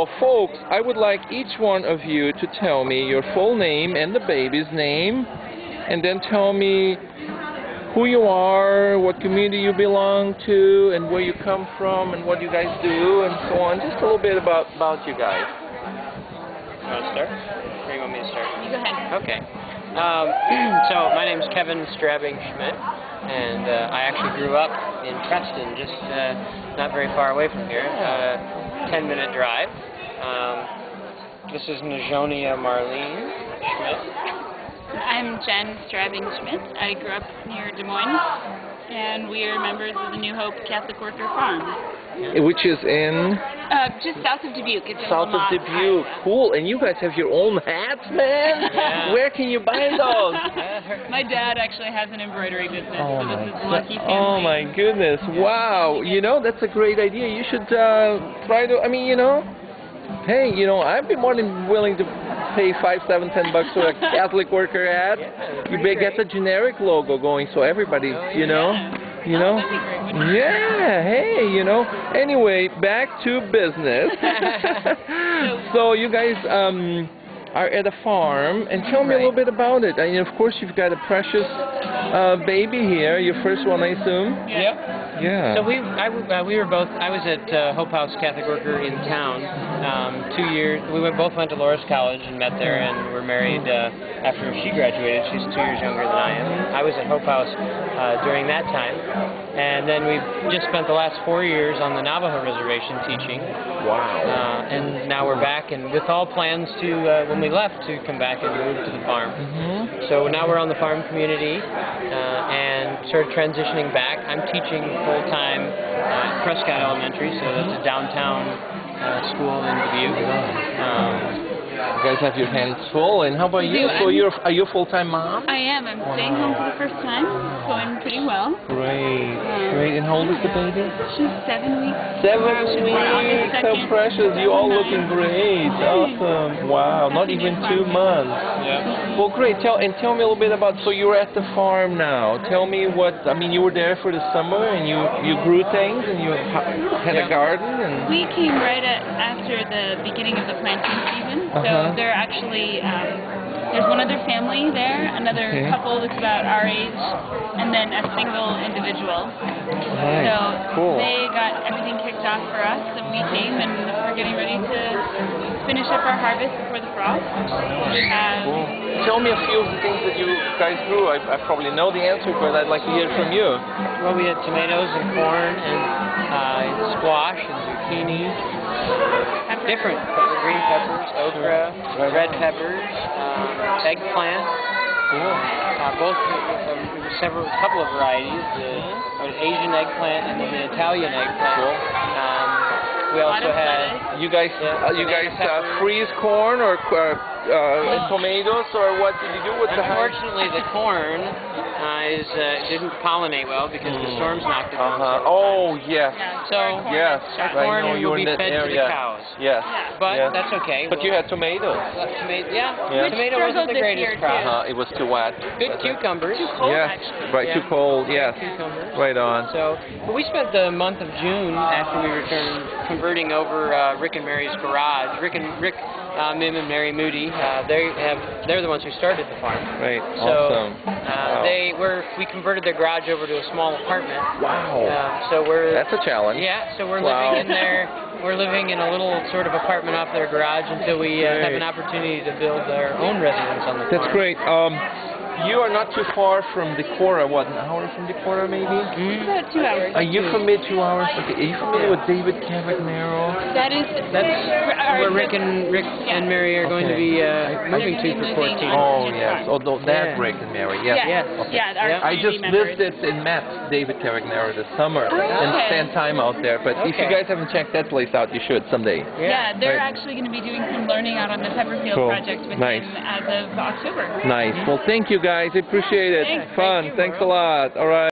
Now, folks, I would like each one of you to tell me your full name and the baby's name, and then tell me who you are, what community you belong to, and where you come from, and what you guys do, and so on. Just a little bit about you guys. You want to start? Or you want me to start? You go ahead. Okay. So my name's Kevin Strabing Schmidt, and I actually grew up in Preston, just not very far away from here, 10-minute drive. This is Najonia Marlene Schmidt. I'm Jen Strabing Schmidt. I grew up near Des Moines, and we are members of the New Hope Catholic Worker Farm. Which is in? Just south of Dubuque. It's in South of Lamont, Dubuque. Iowa. Cool. And you guys have your own hats, man? Yeah. Where can you buy those? My dad actually has an embroidery business, Oh so my this is lucky family. Oh my goodness. Wow. You know, that's a great idea. You should try to, I mean, you know, hey, you know, I'd be more than willing to pay $5, $7, $10 for a Catholic worker hat. Yeah, You better get the generic logo going so everybody, you know. Yeah. You know? That'd be great, wouldn't it? Yeah, hey, you know. Anyway, back to business. So you guys are at a farm, and tell me a little bit about it. And of course, you've got a precious baby here, your first one, I assume. Yep. Yeah. So we were both. I was at Hope House Catholic Worker in town 2 years. We both went to Loras College and met there, and were married after she graduated. She's 2 years younger than I am. I was at Hope House during that time, and then we've just spent the last 4 years on the Navajo Reservation teaching. Wow. And now we're back, and with all plans to when we left to come back and move to the farm. So now we're on the farm community and sort of transitioning back. I'm teaching full-time at Prescott Elementary, so that's a downtown school in Dubuque. You guys have your hands full, and how about you? So are you a full-time mom? I am. I'm staying home for the first time. It's going pretty well. Great, great. And how old is the baby? She's 7 weeks. 7 She's born August weeks. How 2nd. precious. You all looking great. Awesome. Wow. Not even 2 months. Yeah. Well, great. Tell me a little bit about. So you're at the farm now. Tell me what. I mean, you were there for the summer, and you grew things, and you had a garden, and. We came right after the beginning of the planting season, so they're actually, there's one other family there, another couple that's about our age, and then a single individual. Nice. So Cool. they got everything kicked off for us, and we came, and we're getting ready to finish up our harvest before the frost. Cool. Tell me a few of the things that you guys grew. I probably know the answer, but I'd like to hear from you. Well, we had tomatoes and corn and squash and zucchini, different green peppers, okra, red peppers, eggplant. Cool. Both couple of varieties, the Asian eggplant and then the Italian eggplant. Cool. We also had. You guys freeze corn or tomatoes, or what did you do with the? Unfortunately, the corn didn't pollinate well because the storms knocked it down. Oh yes. So yes, our corn will be fed to the cows. Yes. But that's okay. But you had tomatoes. Tomato wasn't the greatest crop. It was too wet. Good cucumbers. Yes. Right. Too cold. Yes. Cucumbers. Right on. So we spent the month of June after we returned converting over Rick and Mary's garage. Rick, Mim and Mary Moody. They're the ones who started the farm. Right. So Awesome. Wow. We converted their garage over to a small apartment. Wow. So that's a challenge. Yeah. So we're living in there. We're living in a little sort of apartment off their garage until we have an opportunity to build our own residence on the farm. That's great. You are not too far from Decorah. What, an hour from Decorah, maybe? About 2 hours. Are you familiar? 2 hours. Okay. Are you familiar with David Cavagnaro? That's where Rick and Mary are going to be moving to for 14. Oh yes. Oh, that Rick and Mary. Yes. Our I just members. visited and met David Cavagnaro this summer and okay. spent time out there. But if you guys haven't checked that place out, you should someday. Yeah, they're actually going to be doing some learning out on the Pepperfield project with him as of October. Nice. Well, thank you guys. I appreciate it. Thanks. Fun. Thanks a lot. All right.